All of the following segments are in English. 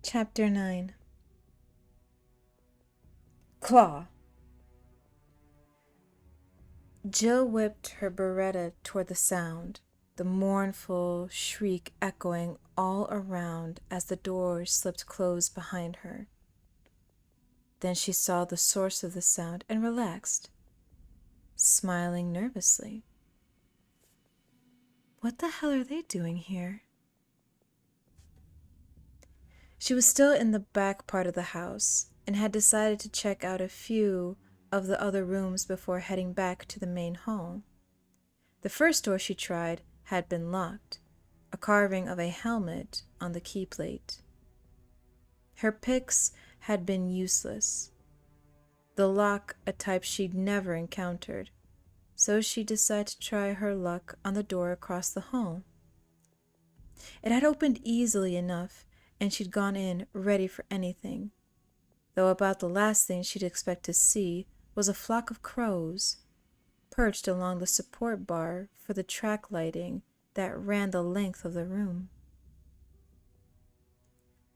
Chapter 9. Claw. Jill whipped her beretta toward the sound, the mournful shriek echoing all around as the door slipped closed behind her. Then she saw the source of the sound and relaxed, smiling nervously. What the hell are they doing here? She was still in the back part of the house and had decided to check out a few of the other rooms before heading back to the main hall. The first door she tried had been locked, a carving of a helmet on the key plate. Her picks had been useless, the lock a type she'd never encountered, so she decided to try her luck on the door across the hall. It had opened easily enough, and she'd gone in ready for anything, though about the last thing she'd expect to see was a flock of crows perched along the support bar for the track lighting that ran the length of the room.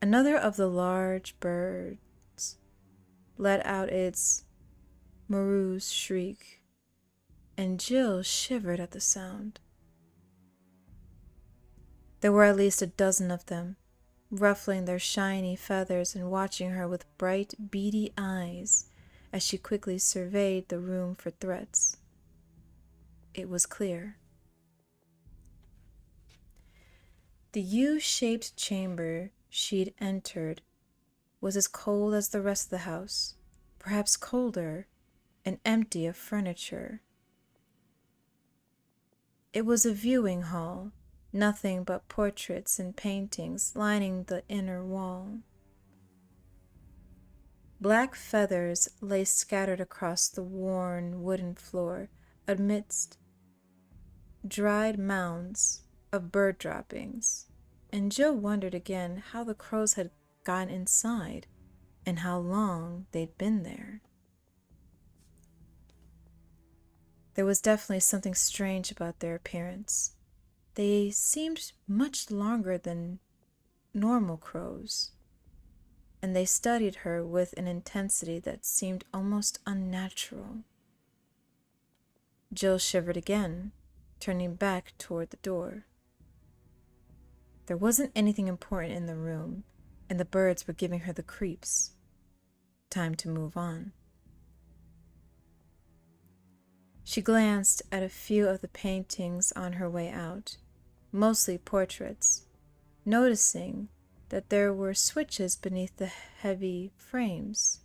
Another of the large birds let out its morose shriek, and Jill shivered at the sound. There were at least a dozen of them, ruffling their shiny feathers and watching her with bright, beady eyes as she quickly surveyed the room for threats. It was clear. The U-shaped chamber she'd entered was as cold as the rest of the house, perhaps colder, and empty of furniture. It was a viewing hall, nothing but portraits and paintings lining the inner wall. Black feathers lay scattered across the worn wooden floor amidst dried mounds of bird droppings, and Jill wondered again how the crows had gotten inside and how long they'd been there. There was definitely something strange about their appearance. They seemed much longer than normal crows, and they studied her with an intensity that seemed almost unnatural. Jill shivered again, turning back toward the door. There wasn't anything important in the room, and the birds were giving her the creeps. Time to move on. She glanced at a few of the paintings on her way out, mostly portraits, noticing that there were switches beneath the heavy frames.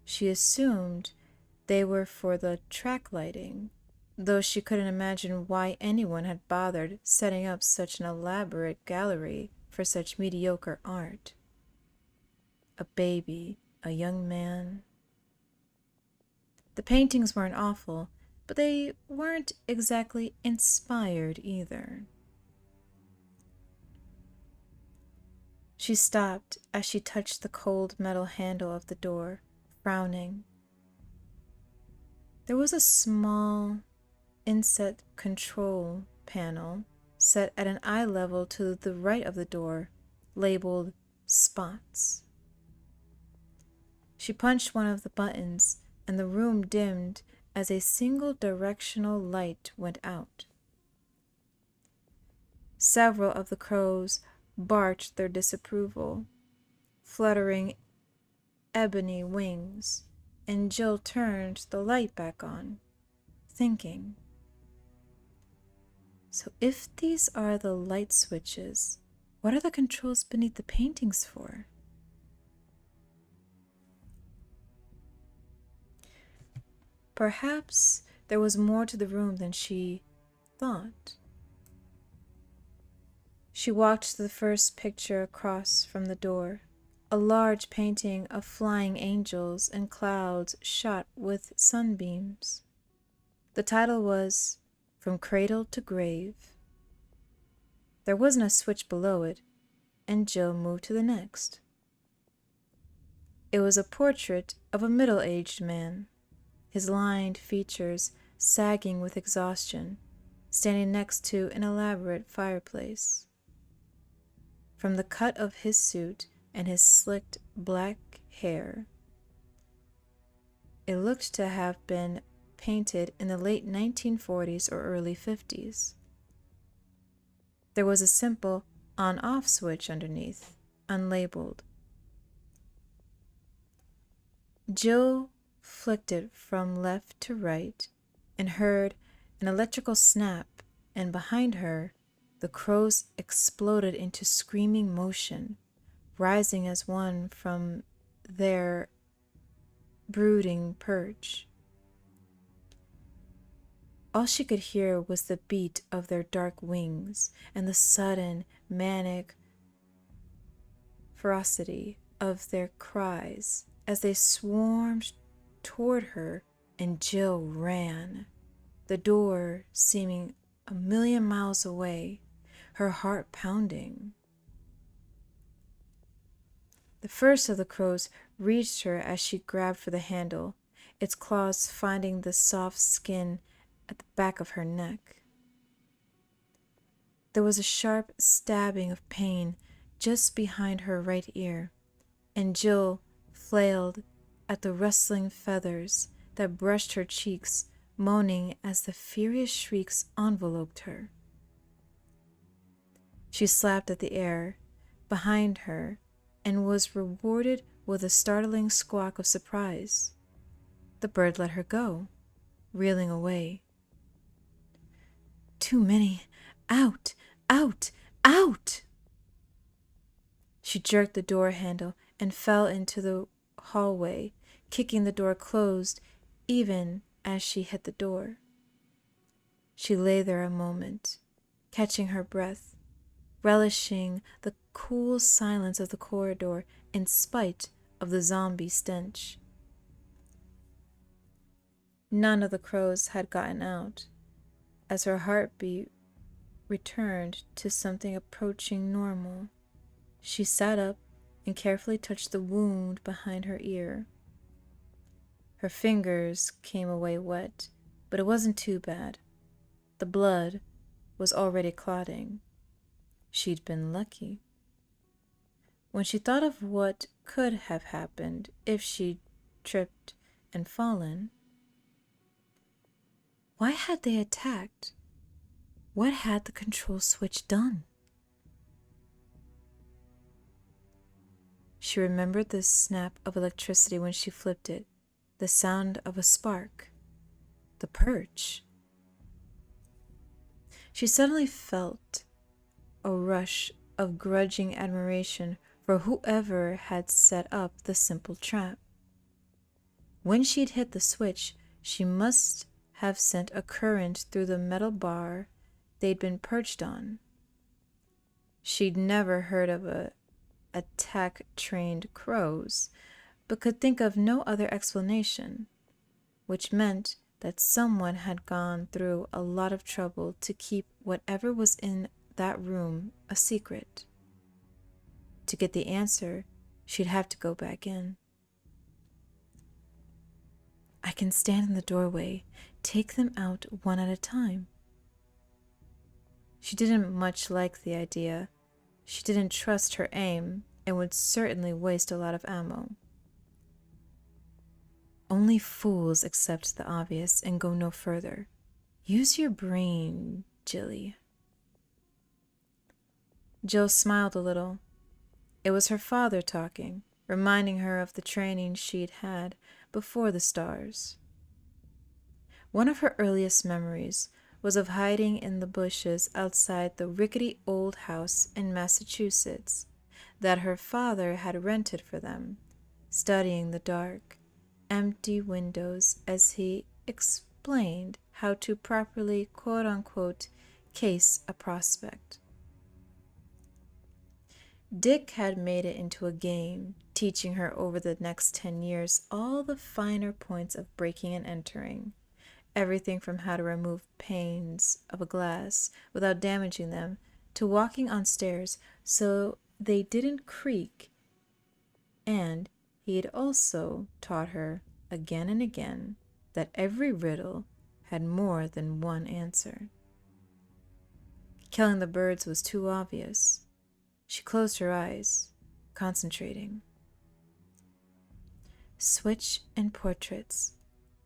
She assumed they were for the track lighting, though she couldn't imagine why anyone had bothered setting up such an elaborate gallery for such mediocre art. A baby, a young man. The paintings weren't awful, but they weren't exactly inspired either. She stopped as she touched the cold metal handle of the door, frowning. There was a small inset control panel set at an eye level to the right of the door, labeled Spots. She punched one of the buttons, and the room dimmed as a single directional light went out. Several of the crows barked their disapproval, fluttering ebony wings, and Jill turned the light back on, thinking, so if these are the light switches, what are the controls beneath the paintings for? Perhaps there was more to the room than she thought. She walked to the first picture across from the door, a large painting of flying angels and clouds shot with sunbeams. The title was From Cradle to Grave. There wasn't a switch below it, and Jill moved to the next. It was a portrait of a middle-aged man, his lined features sagging with exhaustion, standing next to an elaborate fireplace. From the cut of his suit and his slicked black hair. It looked to have been painted in the late 1940s or early 50s. There was a simple on-off switch underneath, unlabeled. Jill flicked it from left to right and heard an electrical snap, and behind her, the crows exploded into screaming motion, rising as one from their brooding perch. All she could hear was the beat of their dark wings and the sudden, manic ferocity of their cries as they swarmed toward her, and Jill ran, the door seeming a million miles away, her heart pounding. The first of the crows reached her as she grabbed for the handle, its claws finding the soft skin at the back of her neck. There was a sharp stabbing of pain just behind her right ear, and Jill flailed at the rustling feathers that brushed her cheeks, moaning as the furious shrieks enveloped her. She slapped at the air behind her and was rewarded with a startling squawk of surprise. The bird let her go, reeling away. "Too many! Out! Out! Out!" She jerked the door handle and fell into the hallway, kicking the door closed even as she hit the door. She lay there a moment, catching her breath, relishing the cool silence of the corridor in spite of the zombie stench. None of the crows had gotten out. As her heartbeat returned to something approaching normal, she sat up and carefully touched the wound behind her ear. Her fingers came away wet, but it wasn't too bad. The blood was already clotting. She'd been lucky. When she thought of what could have happened if she'd tripped and fallen, why had they attacked? What had the control switch done? She remembered the snap of electricity when she flipped it, the sound of a spark, the perch. She suddenly felt a rush of grudging admiration for whoever had set up the simple trap. When she'd hit the switch, she must have sent a current through the metal bar they'd been perched on. She'd never heard of attack-trained crows, but could think of no other explanation, which meant that someone had gone through a lot of trouble to keep whatever was in that room a secret. To get the answer, she'd have to go back in. "I can stand in the doorway, take them out one at a time." She didn't much like the idea. She didn't trust her aim and would certainly waste a lot of ammo. Only fools accept the obvious and go no further. Use your brain, Jilly. Jill smiled a little. It was her father talking, reminding her of the training she'd had before the stars. One of her earliest memories was of hiding in the bushes outside the rickety old house in Massachusetts that her father had rented for them, studying the dark, empty windows as he explained how to properly, quote-unquote, case a prospect. Dick had made it into a game, teaching her over the next 10 years all the finer points of breaking and entering, everything from how to remove panes of a glass without damaging them to walking on stairs so they didn't creak, and he had also taught her again and again that every riddle had more than one answer. Killing the birds was too obvious. She closed her eyes, concentrating. Switch in portraits.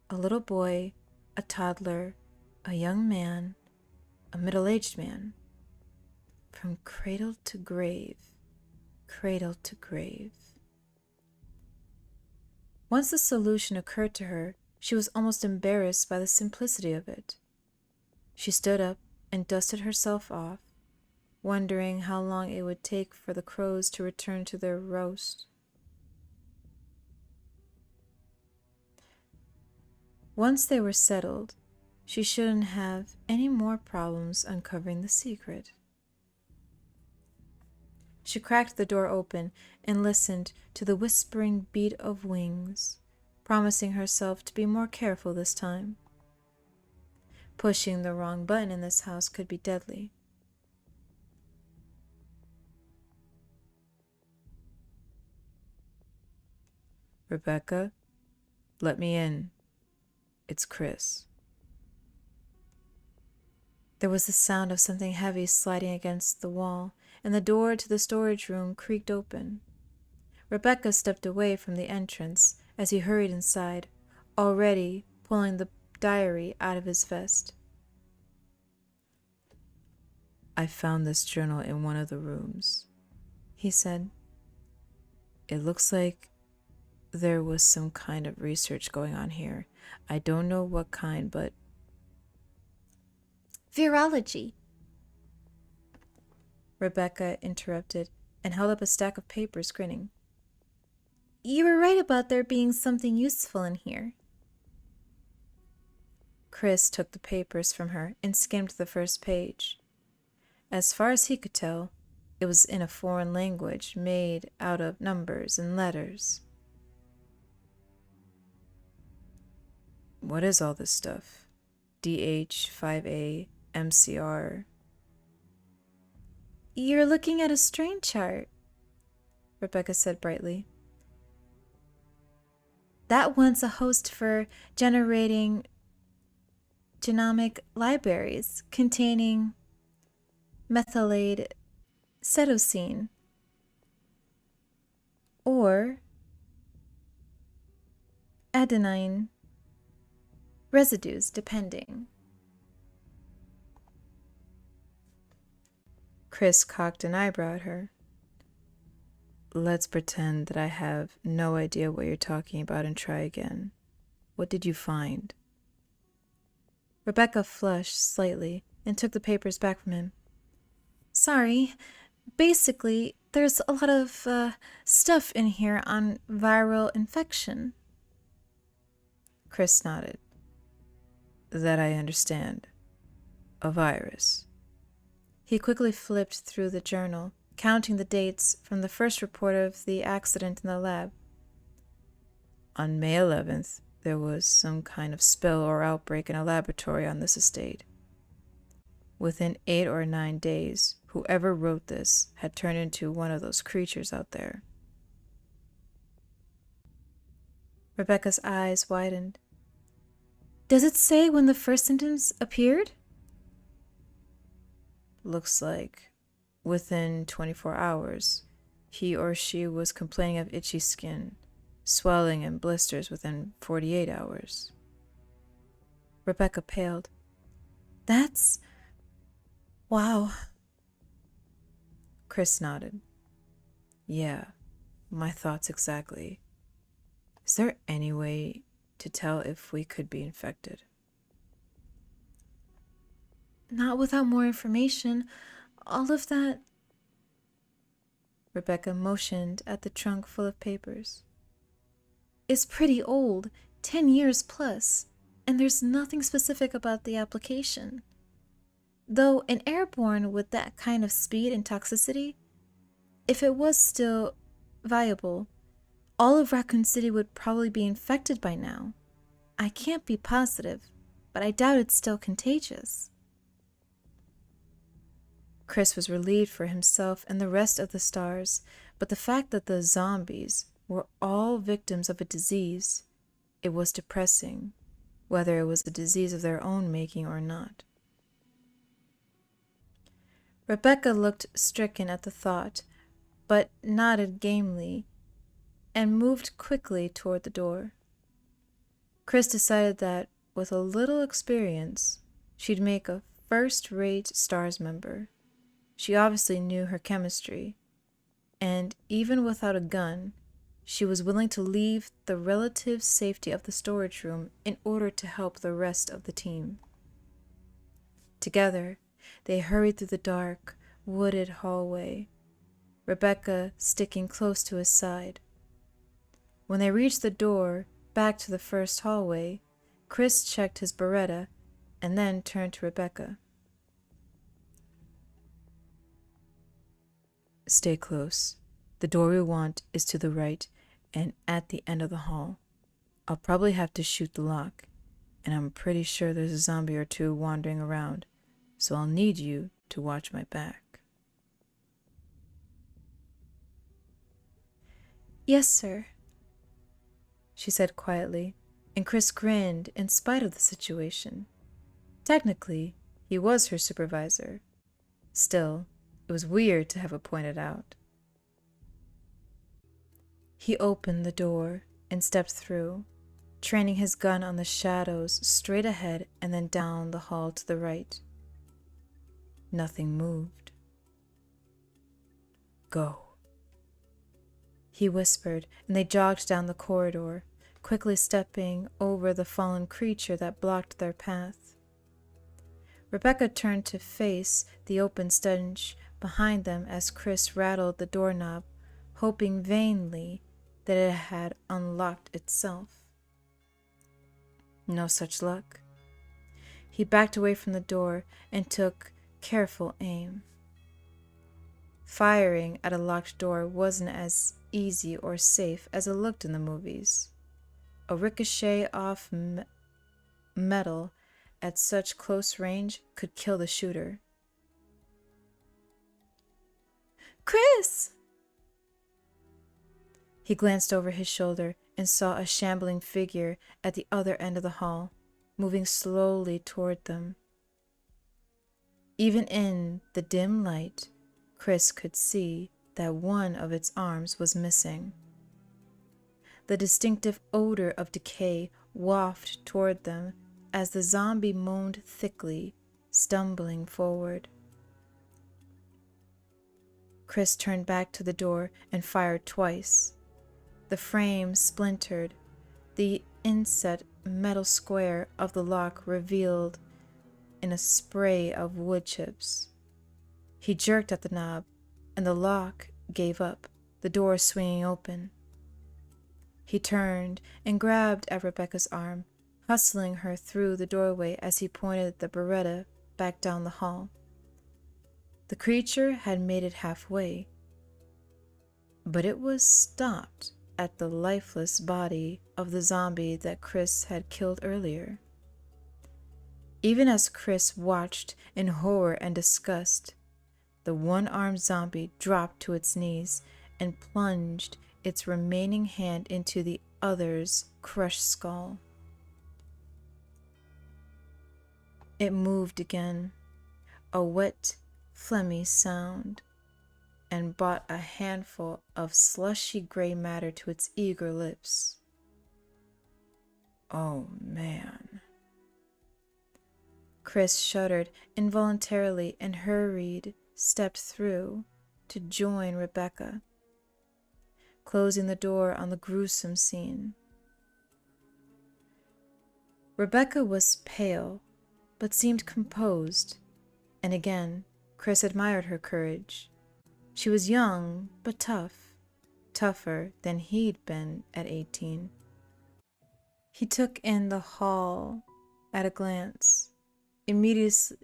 A little boy, a toddler, a young man, a middle-aged man. From cradle to grave, cradle to grave. Once the solution occurred to her, she was almost embarrassed by the simplicity of it. She stood up and dusted herself off, wondering how long it would take for the crows to return to their roast. Once they were settled, she shouldn't have any more problems uncovering the secret. She cracked the door open and listened to the whispering beat of wings, promising herself to be more careful this time. Pushing the wrong button in this house could be deadly. "Rebecca, let me in. It's Chris." There was the sound of something heavy sliding against the wall, and the door to the storage room creaked open. Rebecca stepped away from the entrance as he hurried inside, already pulling the diary out of his vest. "I found this journal in one of the rooms," he said. "It looks like there was some kind of research going on here. I don't know what kind, but..." "Virology," Rebecca interrupted and held up a stack of papers, grinning. "You were right about there being something useful in here." Chris took the papers from her and skimmed the first page. As far as he could tell, it was in a foreign language made out of numbers and letters. "What is all this stuff? DH5A, MCR..." "You're looking at a strain chart," Rebecca said brightly. "That one's a host for generating genomic libraries containing 𝘈𝘂𝘪𝘴𝘳𝑒𝑐ine or adenine residues, depending." Chris cocked an eyebrow at her. "Let's pretend that I have no idea what you're talking about and try again. What did you find?" Rebecca flushed slightly and took the papers back from him. "Sorry. Basically, there's a lot of stuff in here on viral infection." Chris nodded. "That I understand. A virus." He quickly flipped through the journal, counting the dates from the first report of the accident in the lab. On May 11th, there was some kind of spill or outbreak in a laboratory on this estate. Within 8 or 9 days, whoever wrote this had turned into one of those creatures out there. Rebecca's eyes widened. "Does it say when the first symptoms appeared?" "Looks like within 24 hours, he or she was complaining of itchy skin, swelling and blisters within 48 hours. Rebecca paled. "That's... wow." Chris nodded. "Yeah, my thoughts exactly. Is there any way to tell if we could be infected?" "Not without more information. All of that..." Rebecca motioned at the trunk full of papers. "Is pretty old, 10 years plus, and there's nothing specific about the application. Though an airborne with that kind of speed and toxicity, if it was still viable, all of Raccoon City would probably be infected by now. I can't be positive, but I doubt it's still contagious." Chris was relieved for himself and the rest of the stars, but the fact that the zombies were all victims of a disease, it was depressing, whether it was a disease of their own making or not. Rebecca looked stricken at the thought, but nodded gamely and moved quickly toward the door. Chris decided that, with a little experience, she'd make a first-rate STARS member. She obviously knew her chemistry, and even without a gun, she was willing to leave the relative safety of the storage room in order to help the rest of the team. Together, they hurried through the dark, wooded hallway, Rebecca sticking close to his side. When they reached the door back to the first hallway, Chris checked his Beretta and then turned to Rebecca. "Stay close. The door we want is to the right and at the end of the hall. I'll probably have to shoot the lock, and I'm pretty sure there's a zombie or two wandering around, so I'll need you to watch my back." "Yes, sir," she said quietly, and Chris grinned in spite of the situation. Technically, he was her supervisor. Still, it was weird to have it pointed out. He opened the door and stepped through, training his gun on the shadows straight ahead and then down the hall to the right. Nothing moved. "Go," he whispered, and they jogged down the corridor, quickly stepping over the fallen creature that blocked their path. Rebecca turned to face the open stench behind them as Chris rattled the doorknob, hoping vainly that it had unlocked itself. No such luck. He backed away from the door and took careful aim. Firing at a locked door wasn't as easy or safe as it looked in the movies. A ricochet off metal at such close range could kill the shooter. "Chris!" He glanced over his shoulder and saw a shambling figure at the other end of the hall, moving slowly toward them. Even in the dim light, Chris could see that one of its arms was missing. The distinctive odor of decay wafted toward them as the zombie moaned thickly, stumbling forward. Chris turned back to the door and fired twice. The frame splintered, the inset metal square of the lock revealed in a spray of wood chips. He jerked at the knob, and the lock gave up, the door swinging open. He turned and grabbed at Rebecca's arm, hustling her through the doorway as he pointed the Beretta back down the hall. The creature had made it halfway, but it was stopped at the lifeless body of the zombie that Chris had killed earlier. Even as Chris watched in horror and disgust, the one-armed zombie dropped to its knees and plunged its remaining hand into the other's crushed skull. It moved again, a wet, phlegmy sound, and brought a handful of slushy gray matter to its eager lips. "Oh, man." Chris shuddered involuntarily and stepped through to join Rebecca, closing the door on the gruesome scene. Rebecca was pale, but seemed composed, and again, Chris admired her courage. She was young, but tough, tougher than he'd been at 18. He took in the hall at a glance, immediately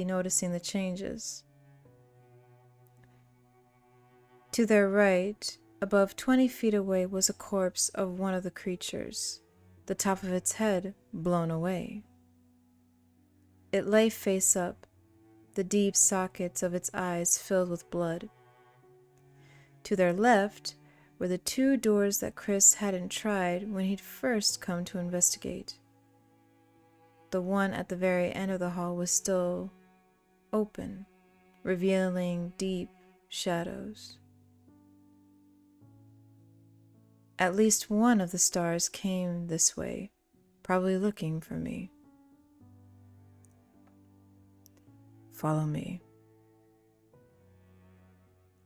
noticing the changes. To their right, above 20 feet away, was a corpse of one of the creatures, the top of its head blown away. It lay face up, the deep sockets of its eyes filled with blood. To their left were the two doors that Chris hadn't tried when he'd first come to investigate. The one at the very end of the hall was still open, revealing deep shadows. At least one of the stars came this way, probably looking for me. "Follow me,"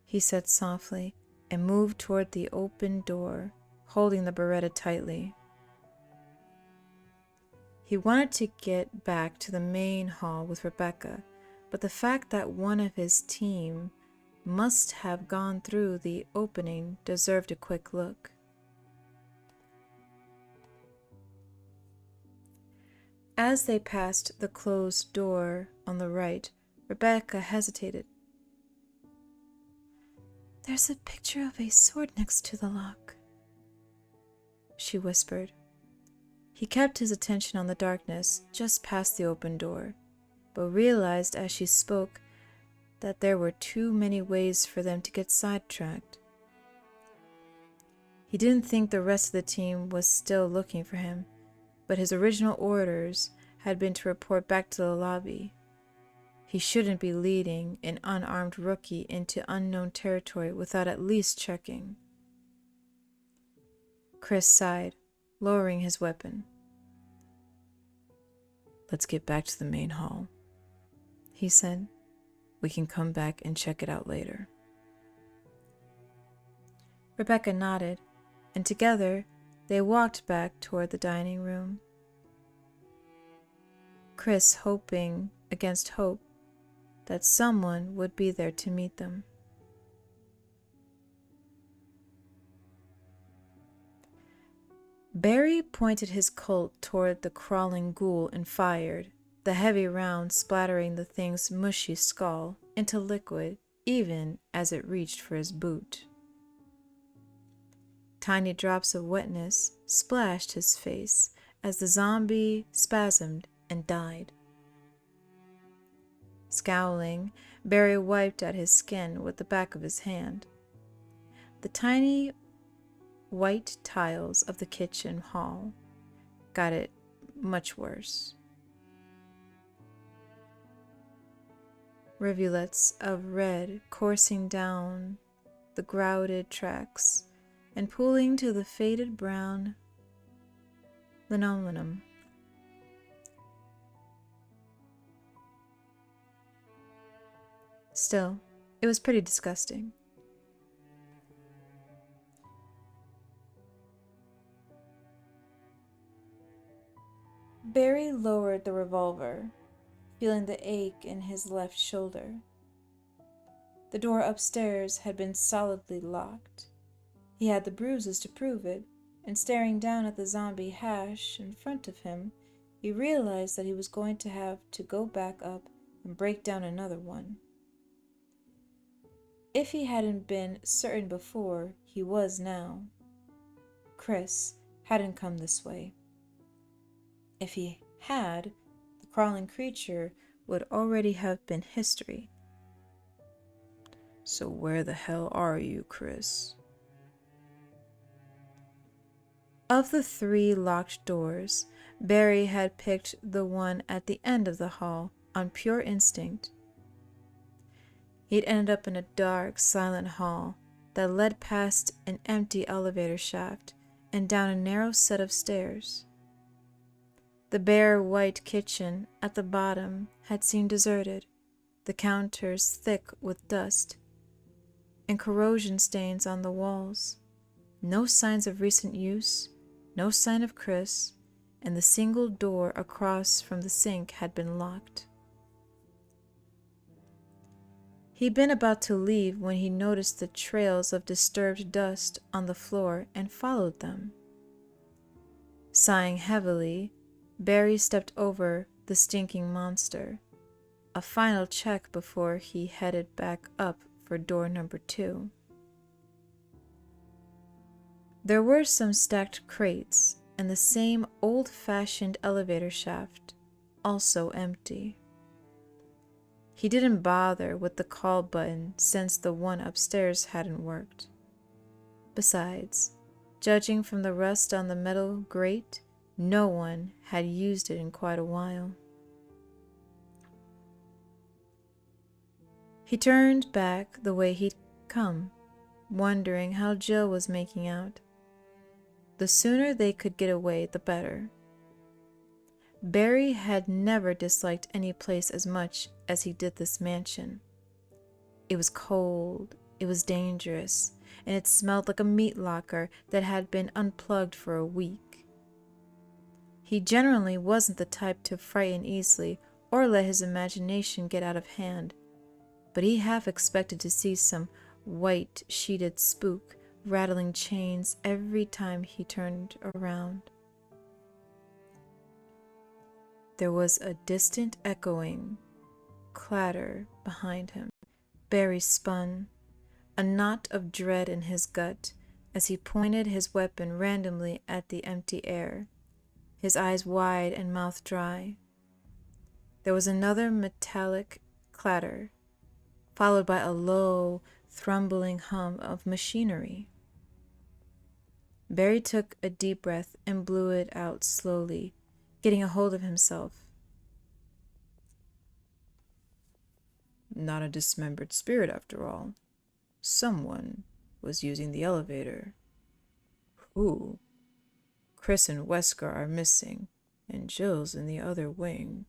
he said softly, and moved toward the open door, holding the Beretta tightly. He wanted to get back to the main hall with Rebecca, but the fact that one of his team must have gone through the opening deserved a quick look. As they passed the closed door on the right, Rebecca hesitated. "There's a picture of a sword next to the lock," she whispered. He kept his attention on the darkness just past the open door, but realized as she spoke that there were too many ways for them to get sidetracked. He didn't think the rest of the team was still looking for him, but his original orders had been to report back to the lobby. He shouldn't be leading an unarmed rookie into unknown territory without at least checking. Chris sighed, lowering his weapon. "Let's get back to the main hall," he said. "We can come back and check it out later." Rebecca nodded, and together they walked back toward the dining room. Chris hoping against hope that someone would be there to meet them. Barry pointed his Colt toward the crawling ghoul and fired, the heavy round splattering the thing's mushy skull into liquid even as it reached for his boot. Tiny drops of wetness splashed his face as the zombie spasmed and died. Scowling, Barry wiped at his skin with the back of his hand. The tiny white tiles of the kitchen hall got it much worse. Rivulets of red coursing down the grouted tracks and pooling to the faded brown linoleum. Still, it was pretty disgusting. Barry lowered the revolver, feeling the ache in his left shoulder. The door upstairs had been solidly locked. He had the bruises to prove it, and staring down at the zombie hash in front of him, he realized that he was going to have to go back up and break down another one. If he hadn't been certain before, he was now. Chris hadn't come this way. If he had, the crawling creature would already have been history. "So where the hell are you, Chris?" Of the 3 locked doors, Barry had picked the one at the end of the hall on pure instinct. He'd ended up in a dark, silent hall that led past an empty elevator shaft and down a narrow set of stairs. The bare white kitchen at the bottom had seemed deserted, the counters thick with dust, and corrosion stains on the walls. No signs of recent use, no sign of Chris, and the single door across from the sink had been locked. He'd been about to leave when he noticed the trails of disturbed dust on the floor and followed them. Sighing heavily, Barry stepped over the stinking monster, a final check before he headed back up for door number 2. There were some stacked crates and the same old-fashioned elevator shaft, also empty. He didn't bother with the call button since the one upstairs hadn't worked. Besides, judging from the rust on the metal grate, no one had used it in quite a while. He turned back the way he'd come, wondering how Jill was making out. The sooner they could get away, the better. Barry had never disliked any place as much as he did this mansion. It was cold, it was dangerous, and it smelled like a meat locker that had been unplugged for a week. He generally wasn't the type to frighten easily or let his imagination get out of hand, but he half expected to see some white-sheeted spook rattling chains every time he turned around. There was a distant echoing clatter behind him. Barry spun, a knot of dread in his gut, as he pointed his weapon randomly at the empty air, his eyes wide and mouth dry. There was another metallic clatter, followed by a low, thrumbling hum of machinery. Barry took a deep breath and blew it out slowly, getting a hold of himself. Not a dismembered spirit after all. Someone was using the elevator. Who? Chris and Wesker are missing, and Jill's in the other wing.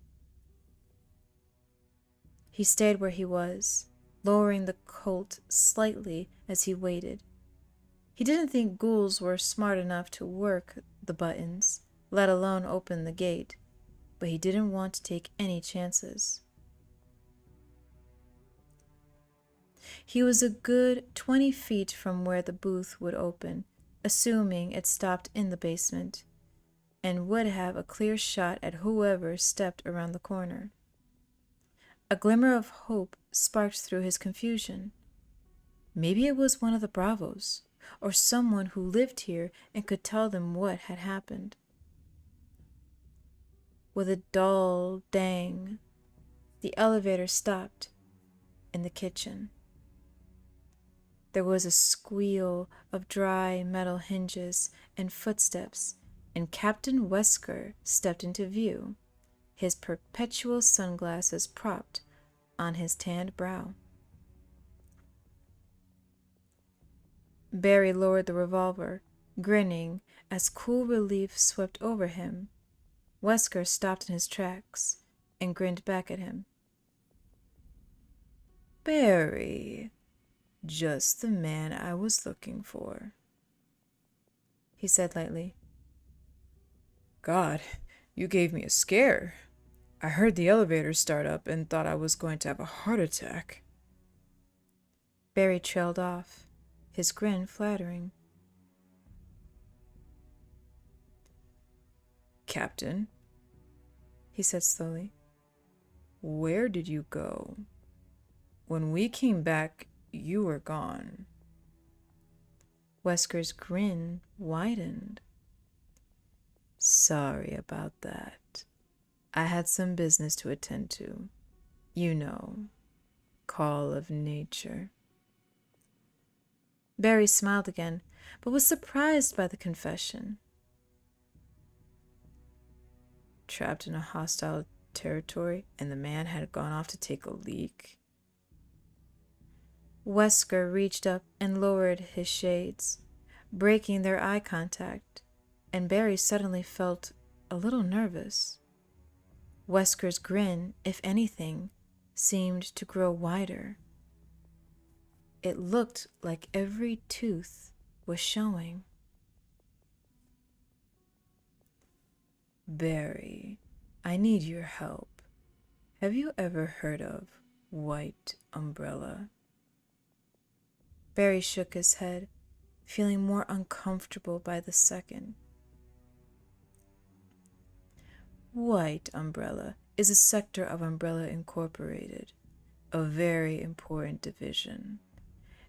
He stayed where he was, lowering the Colt slightly as he waited. He didn't think ghouls were smart enough to work the buttons, let alone open the gate, but he didn't want to take any chances. He was a good 20 feet from where the booth would open, assuming it stopped in the basement, and would have a clear shot at whoever stepped around the corner. A glimmer of hope sparked through his confusion. Maybe it was one of the Bravos, or someone who lived here and could tell them what had happened. With a dull dang, the elevator stopped in the kitchen. There was a squeal of dry metal hinges and footsteps, and Captain Wesker stepped into view, his perpetual sunglasses propped on his tanned brow. Barry lowered the revolver, grinning as cool relief swept over him. Wesker stopped in his tracks and grinned back at him. Barry, just the man I was looking for, he said lightly. God, you gave me a scare. I heard the elevator start up and thought I was going to have a heart attack. Barry trailed off, his grin flattering. Captain, he said slowly, where did you go? When we came back, you were gone. Wesker's grin widened. Sorry about that. I had some business to attend to. You know, call of nature. Barry smiled again, but was surprised by the confession. Trapped in a hostile territory, and the man had gone off to take a leak. Wesker reached up and lowered his shades, breaking their eye contact, and Barry suddenly felt a little nervous. Wesker's grin, if anything, seemed to grow wider. It looked like every tooth was showing. Barry, I need your help. Have you ever heard of White Umbrella? Barry shook his head, feeling more uncomfortable by the second. White Umbrella is a sector of Umbrella Incorporated, a very important division.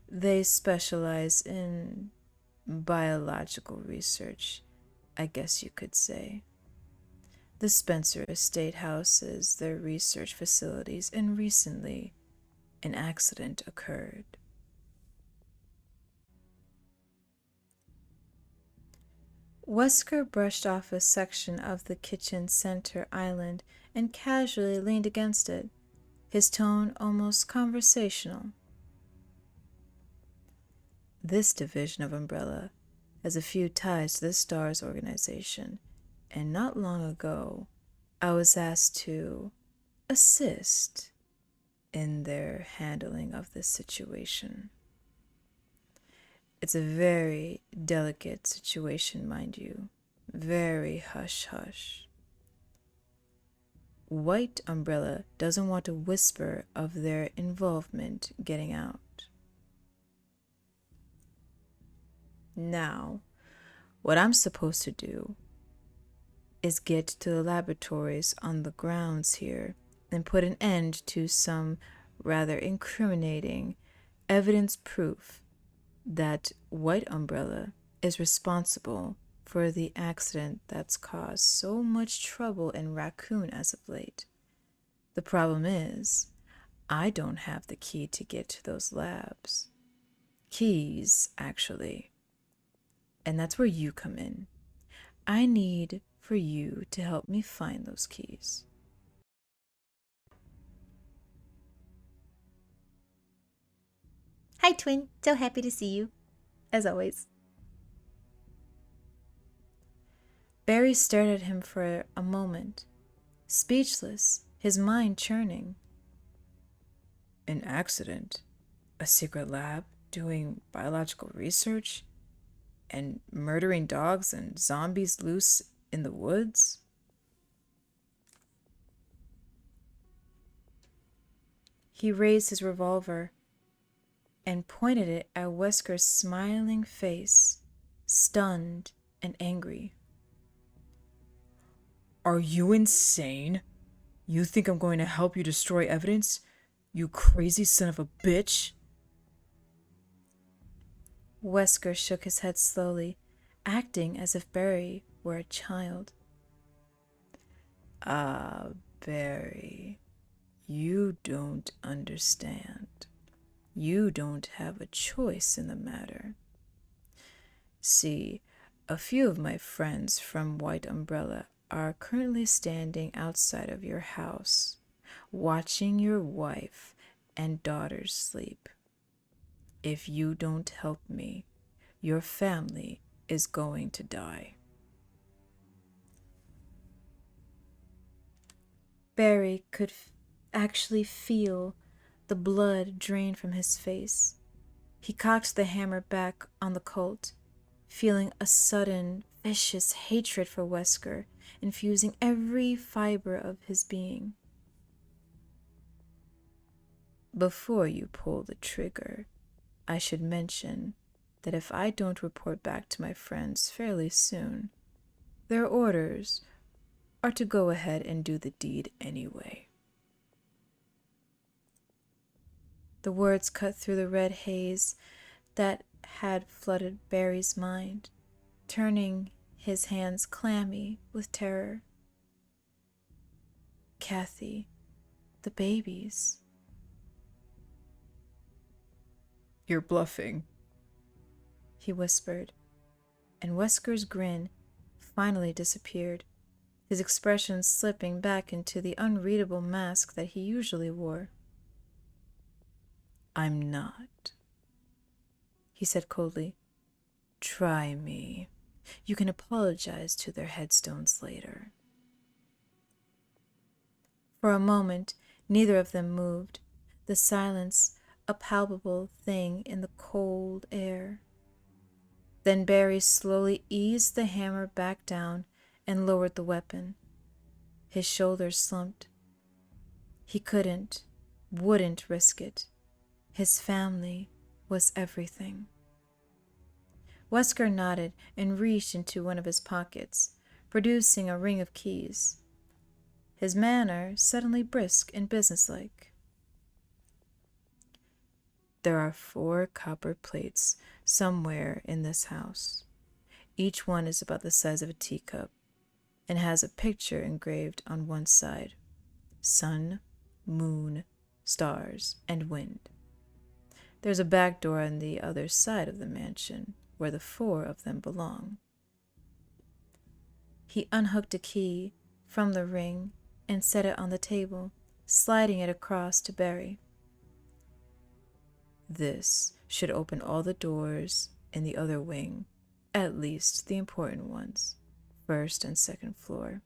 They specialize in biological research, I guess you could say. The Spencer Estate houses their research facilities, and recently an accident occurred. Wesker brushed off a section of the kitchen center island and casually leaned against it, his tone almost conversational. This division of Umbrella has a few ties to the STARS organization, and not long ago, I was asked to assist in their handling of this situation. It's a very delicate situation, mind you. Very hush-hush. White Umbrella doesn't want to whisper of their involvement getting out. Now, what I'm supposed to do is get to the laboratories on the grounds here and put an end to some rather incriminating evidence proof that White Umbrella is responsible for the accident that's caused so much trouble in Raccoon as of late. The problem is, I don't have the key to get to those labs. Keys, actually. And that's where you come in. I need for you to help me find those keys. Hi, Twin. So happy to see you, as always. Barry stared at him for a moment, speechless, his mind churning. An accident? A secret lab doing biological research? And murdering dogs and zombies loose in the woods? He raised his revolver and pointed it at Wesker's smiling face, stunned and angry. Are you insane? You think I'm going to help you destroy evidence? You crazy son of a bitch? Wesker shook his head slowly, acting as if Barry were a child. Ah, Barry, you don't understand. You don't have a choice in the matter. See, a few of my friends from White Umbrella are currently standing outside of your house, watching your wife and daughters sleep. If you don't help me, your family is going to die. Barry could actually feel the blood drain from his face. He cocked the hammer back on the Colt, feeling a sudden, vicious hatred for Wesker, infusing every fiber of his being. Before you pull the trigger, I should mention that if I don't report back to my friends fairly soon, their orders are to go ahead and do the deed anyway. The words cut through the red haze that had flooded Barry's mind, turning his hands clammy with terror. Kathy, the babies. You're bluffing, he whispered, and Wesker's grin finally disappeared, his expression slipping back into the unreadable mask that he usually wore. I'm not, he said coldly. Try me. You can apologize to their headstones later. For a moment, neither of them moved, the silence a palpable thing in the cold air. Then Barry slowly eased the hammer back down and lowered the weapon. His shoulders slumped. He wouldn't risk it. His family was everything. Wesker nodded and reached into one of his pockets, producing a ring of keys, his manner suddenly brisk and businesslike. There are 4 copper plates somewhere in this house. Each one is about the size of a teacup and has a picture engraved on one side: sun, moon, stars, and wind. There's a back door on the other side of the mansion where the 4 of them belong. He unhooked a key from the ring and set it on the table, sliding it across to Barry. "This should open all the doors in the other wing, at least the important ones, first and second floor.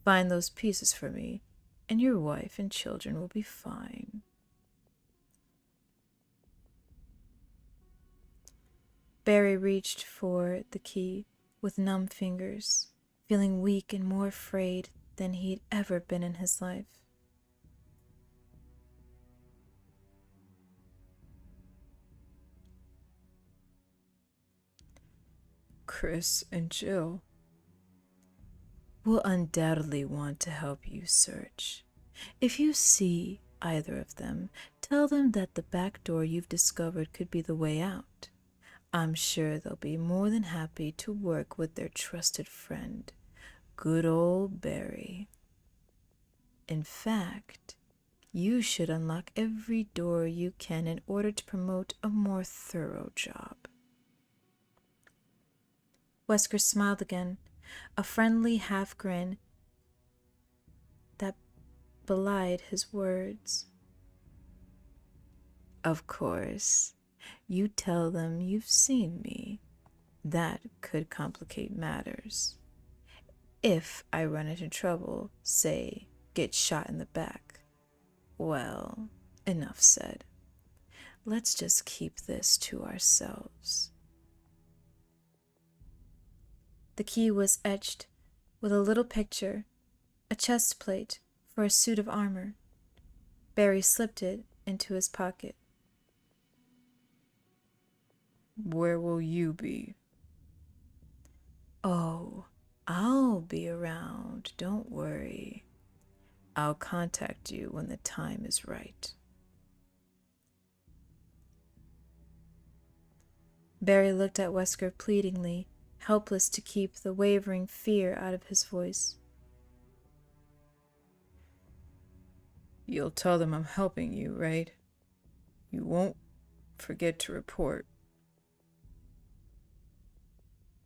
Find those pieces for me, and your wife and children will be fine." Barry reached for the key with numb fingers, feeling weak and more afraid than he'd ever been in his life. "Chris and Jill will undoubtedly want to help you search. If you see either of them, tell them that the back door you've discovered could be the way out. I'm sure they'll be more than happy to work with their trusted friend, good old Barry. In fact, you should unlock every door you can in order to promote a more thorough job." Wesker smiled again, a friendly half-grin that belied his words. "Of course, you tell them you've seen me. That could complicate matters. If I run into trouble, say, get shot in the back, well, enough said. Let's just keep this to ourselves." The key was etched with a little picture, a chest plate for a suit of armor. Barry slipped it into his pocket. "Where will you be?" "Oh, I'll be around, don't worry. I'll contact you when the time is right." Barry looked at Wesker pleadingly, helpless to keep the wavering fear out of his voice. "You'll tell them I'm helping you, right? You won't forget to report."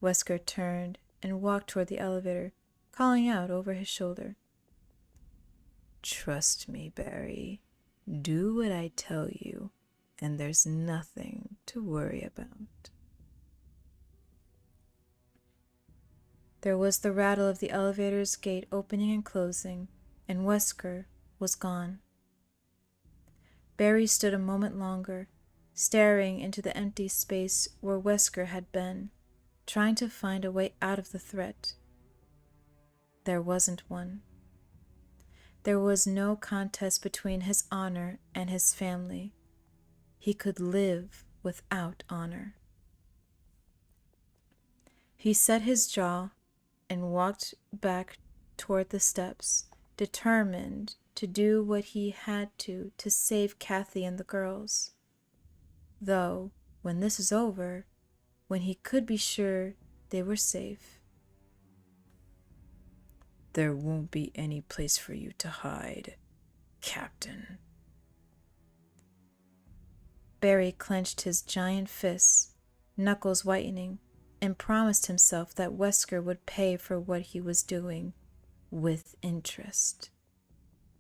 Wesker turned and walked toward the elevator, calling out over his shoulder. "Trust me, Barry. Do what I tell you, and there's nothing to worry about." There was the rattle of the elevator's gate opening and closing, and Wesker was gone. Barry stood a moment longer, staring into the empty space where Wesker had been, trying to find a way out of the threat. There wasn't one. There was no contest between his honor and his family. He could live without honor. He set his jaw and walked back toward the steps, determined to do what he had to save Kathy and the girls. Though, when this is over, when he could be sure they were safe, "There won't be any place for you to hide, Captain." Barry clenched his giant fists, knuckles whitening, and promised himself that Wesker would pay for what he was doing with interest.